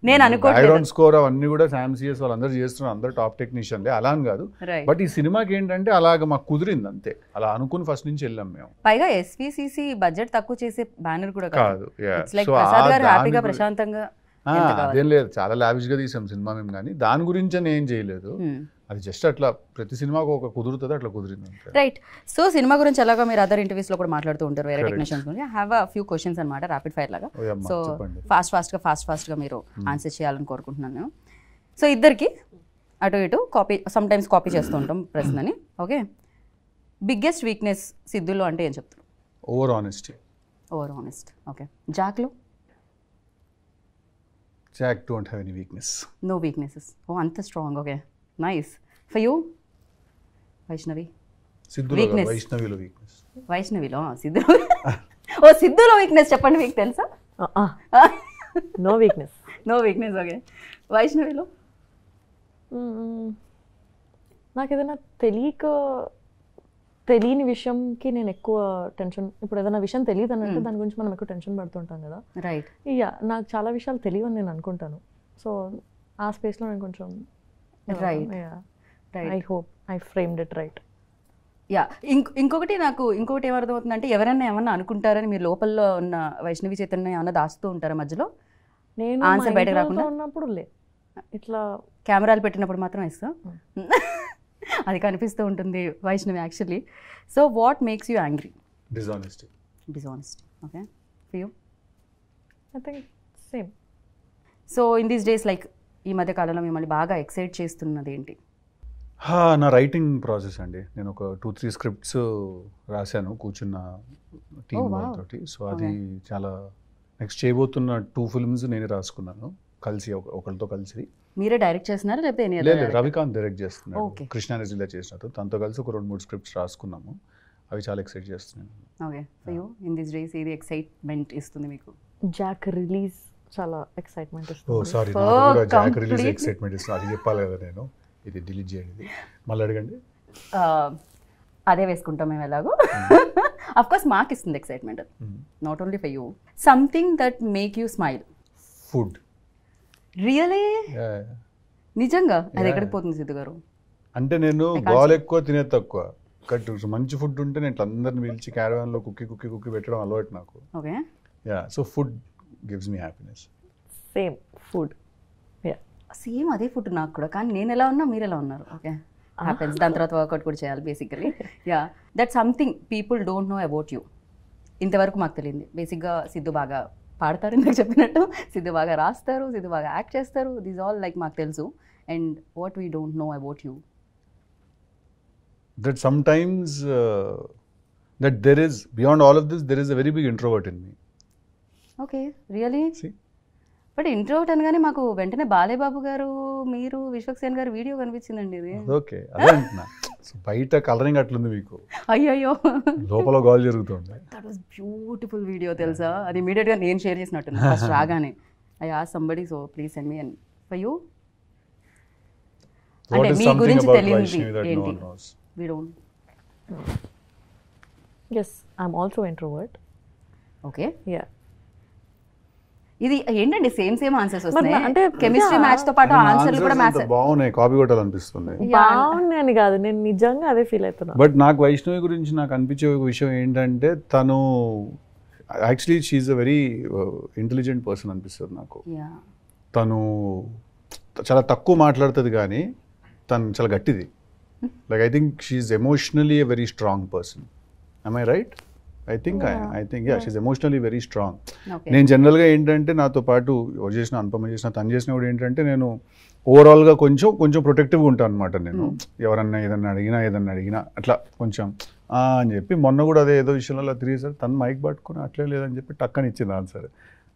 నేను అనుకోవట్లేదు background score అవన్నీ కూడా శామ్సియస్ వాళ్ళందరూ చేస్తున్నారు, అందరూ టాప్ టెక్నీషియన్లే, అలా అని కాదు. బట్ ఈ సినిమాకి ఏంటంటే అలాగ మాకు కుదిరింది అంతే, అలా అనుకుని ఫస్ట్ నుంచి వెళ్ళాం మేము. పైగా ఎస్విసిసి బడ్జెట్ తక్కువ చేసే బ్యానర్ కూడా కాదు. ప్రసాద్ గారు హ్యాపీగా ప్రశాంతంగా అదేం లేదు, చాలా లావిష్ గా తీసాం సినిమా మేము, కానీ దాని గురించి అని ఏం చేయలేదు. అది జస్ట్ అట్లా ప్రతి సినిమాకు ఒక కుదురుతుంది, అట్లా కుదిరింది. రైట్. సో సినిమా గురించి ఎలాగో మీరు అదర్ ఇంటర్వ్యూస్ లో కూడా మాట్లాడుతూ ఉంటారు వేరే టెక్నీషియన్స్ గురించి. I have a few questions అన్నమాట, ర్యాపిడ్ ఫైర్ లాగా. సో ఫాస్ట్ గా మీరు ఆన్సర్ చేయాలని కోరుకుంటున్నాను. సో ఇద్దరికి అటు ఇటు కాపీ, సమ్ టైమ్స్ కాపీ చేస్తూ ఉంటాం ప్రశ్నని. ఓకే, బిగ్గెస్ట్ వీక్నెస్ సిద్ధులో అంటే ఏం చెప్తారు? Over honest. ఓకే. జాక్లో? Jack don't have any weakness. No weaknesses. ఓ అంత strong. Okay, nice. For you? Vaishnavi? వైష్ణవిలో వీక్నెస్. వైష్ణవిలో సిద్ధులో ఓ సిద్ధులో వీక్నెస్ చెప్పండి, మీకు తెలుసా? No weakness. ఓకే. వైష్ణవిలో? నాకు ఏదైనా తెలియని విషయంకి నేను ఎక్కువ టెన్షన్, ఇప్పుడు ఏదైనా విషయం తెలియదు అన్నట్టు దాని గురించి మనం ఎక్కువ టెన్షన్ పడుతుంటాం కదా. రైట్. నాకు చాలా విషయాలు తెలియని నేను అనుకుంటాను. సో ఆ స్పేస్లో నేను కొంచెం I hope I framed it right. ఇంకొకటి ఏమర్థమవుతుందంటే, ఎవరైనా ఏమన్నా అనుకుంటారని మీరు లోపల ఉన్న వైష్ణవి చైతన్య ఏమన్నా దాస్తూ ఉంటారా మధ్యలో? నేను ఆన్సర్ బయటకు రాకుండా ఉన్నప్పుడు ఇట్లా కెమెరాలు పెట్టినప్పుడు మాత్రం ఇస్తా, అది కనిపిస్తూ ఉంటుంది Vaishnavi actually. So what makes you angry? Dishonesty. Okay. For you? I think same. So in these days like ఈ మధ్య కాలంలో మిమ్మల్ని బాగా ఎక్సైట్ చేస్తున్నది ఏంటి? నా రైటింగ్ ప్రాసెస్ అండి. నేను ఒక 2-3 స్క్రిప్ట్స్ రాశాను కూర్చున్న టీమ్ వాళ్ళతోటి. సో అది చాలా నెక్స్ట్ చేయబోతున్న 2 ఫిల్మ్స్ నేనే రాసుకున్నాను కలిసి, ఒకరితో కలిసి. మీరే డైరెక్ట్ చేస్తున్నారా లేకపోతే? లేదు, రవికాంత్ డైరెక్ట్ చేస్తున్నాడు, కృష్ణానజిలా చేసినట్టు. తనతో కలిసి ఒక 2-3 స్క్రిప్ట్స్ రాసుకున్నాము, అవి చాలా ఎక్సైట్ చేస్తున్నాను. Okay. For you in this days ఏది ఎక్సైట్మెంట్ ఇస్తుంది మీకు? జాక్ రిలీజ్ చాలా ఎక్సైట్మెంట్ ఇస్తుంది. ఓ సారీ, నాకు కూడా జాక్ రిలీజ్ ఎక్సైట్మెంట్ ఇస్తుంది. అది చెప్పాలి కదా నేను, ఇది డిలీట్ చేయండి, మళ్ళీ అడగండి. అదే వేసుకుంటాం మేము ఎలాగో. అఫ్ కోర్స్ మాకు ఇస్తుంది excitement, not only for you. Something that make you smile? Food. Really? నిజంగా? అది ఎక్కడికి పోతుంది సిద్ధు గారు? అంటే నేను గోల్ ఎక్కువ తినే తక్కువ, మంచి ఫుడ్ ఉంటే నేను అందరిని పిలిచి క్యారవాన్ లో కుక్కి పెట్టడం అలవాటు నాకు. Okay. So food gives me happiness. Same food. Same అదే ఫుడ్ నాకు కూడా, కానీ నేను ఎలా ఉన్నా మీరు ఎలా ఉన్నారు. Okay, happens. దాని తర్వాత వర్కౌట్ కూడా చేయాలి basically. That something people don't know about you. ఇంతవరకు మాకు తెలియదు. బేసిక్గా సిద్ధు బాగా పాడతారు, ఇందాక చెప్పినట్టు. సిద్ధు బాగా రాస్తారు, సిద్ధు బాగా యాక్ట్ చేస్తారు. దీస్ ఆల్ లైక్ మాకు తెలుసు. And what we don't know about you, that sometimes that there is, beyond all of this, there is a very big introvert in me. Okay. Really? But introvert అనగానే మాకు వెంటనే బాలేబాబు గారు, మీరు, విశ్వక్సేన్ గారు video కనిపించిందండి. ఇది ఓకే, అదే అంటున్నా. బయట కలరింగ్ అట్లుంది మీకు, అయ్యో లోపల గోల్ జరుగుతుంది. దట్ వాస్ బ్యూటిఫుల్ వీడియో తెలుసా. అది ఇమీడియట్గా నేను షేర్ చేసినట్టు ఫస్ట్ రాగానే. I asked somebody, so please send me. And for you? అంటే మీ గురించి తెలియనిది ఏంటి? We don't. Yes, I'm also introvert. Okay. Yeah. ఇది ఏంటండి సేమ్ ఆన్సర్స్ వస్తున్నాయి. అంటే కెమిస్ట్రీ మ్యాచ్ తో పాటు ఆన్సర్లు కూడా మ్యాచ్ బాగున్నాయి, కాపీ కొట్టాలనిపిస్తుంది. బాగున్నాయని కాదు, నేను నిజంగా అదే ఫీల్ అవుతున్నా. బట్ నాకు వైష్ణవి గురించి నాకు అనిపించే విషయం ఏంటంటే, తను actually she a very intelligent person అనిపిస్తుంది నాకు. తను చాలా తక్కువ మాట్లాడుతుంది, కానీ తను చాలా గట్టిది. Like I think she's emotionally a very strong person. Am I right? I think yeah, she's emotionally very strong. నేను జనరల్గా ఏంటంటే నాతో పాటు ఎవరు చేసిన, అనుపమ చేసిన, తను చేసిన కూడా ఏంటంటే, నేను ఓవరాల్గా కొంచెం ప్రొటెక్టివ్గా ఉంటాను అనమాట. నేను ఎవరన్నా ఏదన్నా అడిగినా అట్లా కొంచెం అని చెప్పి, మొన్న కూడా అదే ఏదో విషయంలో అలా తిరిగేసారు, తను మైక్ పట్టుకుని అట్లే లేదని చెప్పి టక్కని ఇచ్చింది ఆన్సర్.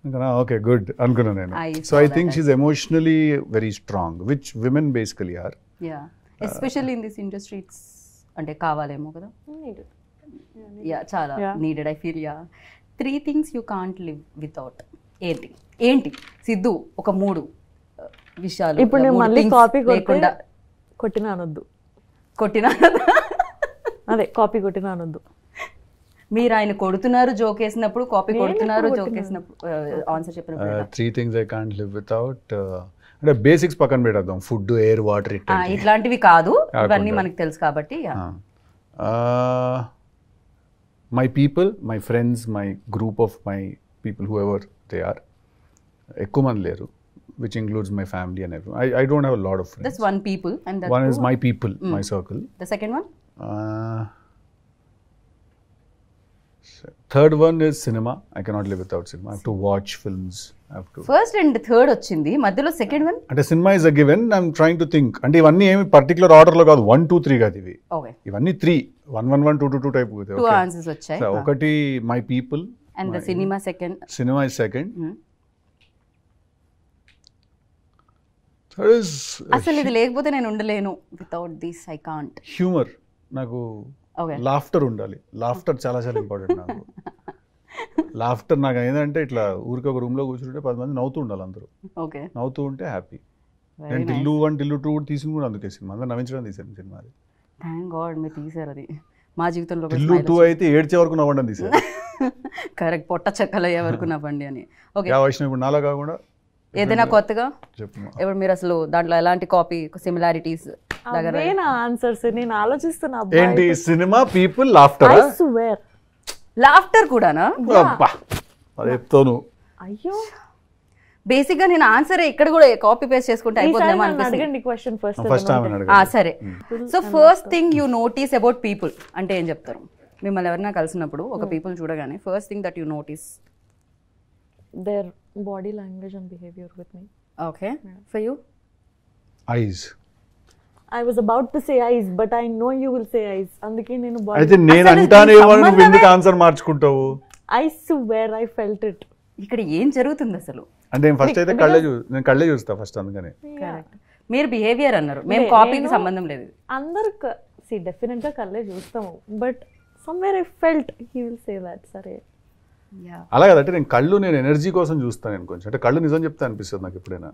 ఇంకా ఓకే గుడ్ అనుకున్నాను నేను. So I think she emotionally very strong, which women basically are. Especially in this industry it's అంటే కావాలేమో కదా. చాలా needed I feel. 3 things you can't live without. ఏంటి సిద్ధు? ఒక 3 విషయాలు. ఇప్పుడు నేను మళ్ళీ కాపీ కొట్టినా అనొద్దు. అదే కాపీ కొట్టినా అనొద్దు. మీరు ఆయన కొడుతున్నారు జోక్ వేసినప్పుడు, కాపీ నేను కొడుతున్నారు ఎప్పుడు జోక్ కొట్టినాను? వేసినప్పుడు, ఆన్సర్ చెప్పినప్పుడు 3 things I can't live without. అంటే బేసిక్స్ పక్కన పెట్టేద్దాం, ఫుడ్, ఎయిర్, వాటర్, ఇట్లాంటివి కాదు, ఇవన్నీ కాకుండా. మనకు తెలుసు కాబట్టి. My people, my friends, my group of my people, whoever they are. ఎక్కువ మంది లేరు, which includes my family and every. I don't have a lot of that's friends. One people and One is my people, my circle. The second one. Third one is cinema. I cannot live without cinema. I have to watch films. I have to. First and third వచ్చింది, మధ్యలో second one. అంటే cinema is a given. I'm trying to think. అంటే ఇవన్నీ ఏమి particular ఆర్డర్లో కాదు, 1, 2, 3 కాదు ఇవి. ఓకే, ఇవన్నీ 3, 1, 1, 1, 2, 2, 2 టైప్. 2 ఆన్సర్స్ వచ్చాయి. ఒకటి my people and the cinema second. Cinema is second. Third is అసలు ఇది లేకపోతే నేను ఉండలేను, without this I can't. Humour. నాకు ఓకే, లాఫ్టర్ ఉండాలి. లాఫ్టర్ చాలా చాలా ఇంపార్టెంట్ నాకు. లాఫ్టర్ నాకు ఏంటంటే ఇట్లా ఊరికి ఒక రూమ్లో కూర్చుంటే 10 మంది నవ్వుతూ ఉండాలి, అందరూ ఓకే, నవ్వుతూ ఉంటే హ్యాపీ. వెరీ నేను నైస్. టిల్లు 1, టిల్లు 2 తీసుకుని కూడా అందుకే సినిమా, అందరూ నవ్వించడం తీసాను సినిమా. అది థ్యాంక్ గాడ్ మీరు తీసారు అది. మా జీవితంలో టిల్లు 2 అయితే ఏడ్చే వరకు నవ్వడం తీసాను. కరెక్ట్, పొట్ట చెక్కలు అయ్యే వరకు నవ్వండి అని. ఓకే, యా వైష్ణవ్, ఇప్పుడు నాలా కాకుండా ఏదైనా కొత్తగా చెప్పు. ఇప్పుడు మీరు అసలు దాంట్లో ఎలాంటి కాపీ సిమిలారిటీస్ దగ్గర అవేనా ఆన్సర్స్? నేను ఆలోచిస్తున్నా. ఏంటి cinema, people, laughter? I swear. Laughter కూడానా? అది చెప్తాను. అయ్యో, బేసిక్ గా నేను ఆన్సర్ ఇక్కడ కూడా కాపీ పేస్ట్ చేసుకుంటే ఈసారి అయిపోతుందేమో నన్ను అనిపిస్తుంది. అడగండి క్వశ్చన్ ఫస్ట్ ఫస్ట్. టైం సరే, so first thing you notice about people అంటే ఏం చెప్తారు? మిమ్మల్ని ఎవరైనా కలిసినప్పుడు ఒక పీపుల్ చూడగానే first thing that you notice. Their body language and behaviour with me. Okay, for you? Eyes. I was about to say eyes, but I know you will say eyes. అందుకే నేను అయితే నేను అంటానే నువ్వు ఎందుకు answer మార్చుకుంటావు? I swear I felt it. ఇక్కడ ఏం జరుగుతుంది అసలు? అంటే ఫస్ట్ అయితే నేను కళ్ళే చూస్తా ఫస్ట్, అందుకనే. కరెక్ట్, మీరు బిహేవియర్ అన్నారు, మేము కాపీకి సంబంధం లేదు. అందరు డెఫినెట్ గా కళ్ళే చూస్తాము, but somewhere I felt he will say that. సరే, అలా కదంటే నేను ఎనర్జీ కోసం చూస్తాను. నేను కొంచెం అంటే కళ్ళు నిజం చెప్తే అనిపిస్తుంది నాకు ఎప్పుడైనా.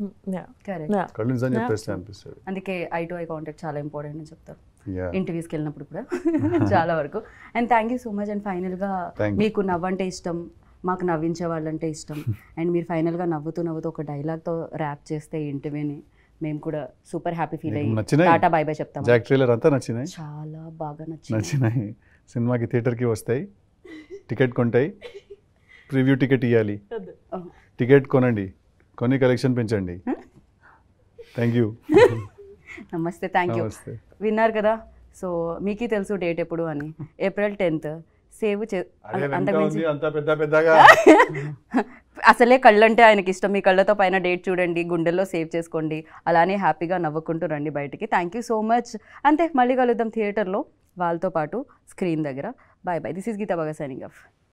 కరెక్ట్, కళ్ళు నిజం చెప్పేస్తే అనిపిస్తుంది. అందుకే ఐ టు ఐ కాంటాక్ట్ చాలా ఇంపార్టెంట్ అని చెప్తారు Yeah. ఇంటర్వ్యూస్కి వెళ్ళినప్పుడు కూడా చాలా వరకు. And thank you so much. And ఫైనల్గా మీకు నవ్వంటే ఇష్టం, మాకు నవ్వించే వాళ్ళంటే ఇష్టం. అండ్ మీరు ఫైనల్గా నవ్వుతూ ఒక డైలాగ్తో ర్యాప్ చేస్తే ఇంటర్వ్యూని మేము కూడా సూపర్ హ్యాపీ ఫీల్ అయ్యి టాటా బై బై చెప్తాం. జాక్ ట్రైలర్ అంతా నచ్చినాయి, చాలా బాగా నచ్చినాయి. సినిమాకి థియేటర్కి వస్తాయి, టికెట్ కొంటాయి, ప్రివ్యూ టికెట్ ఇవ్వాలి. టికెట్ కొనండి, కొని కలెక్షన్ పెంచండి. Thank you. నమస్తే, థ్యాంక్ యూ. విన్నారు కదా, సో మీకే తెలుసు డేట్ ఎప్పుడు అని. April 10th. సేవ్ అసలే కళ్ళంటే ఆయనకి ఇష్టం. మీ కళ్ళతో పైన డేట్ చూడండి, గుండెల్లో సేవ్ చేసుకోండి, అలానే హ్యాపీగా నవ్వుకుంటూ రండి బయటికి. Thank you so much. అంతే, మళ్ళీ కలుద్దాం థియేటర్లో వాళ్ళతో పాటు స్క్రీన్ దగ్గర. Bye bye. This is Geetha బాగా సైనింగ్ ఆఫ్.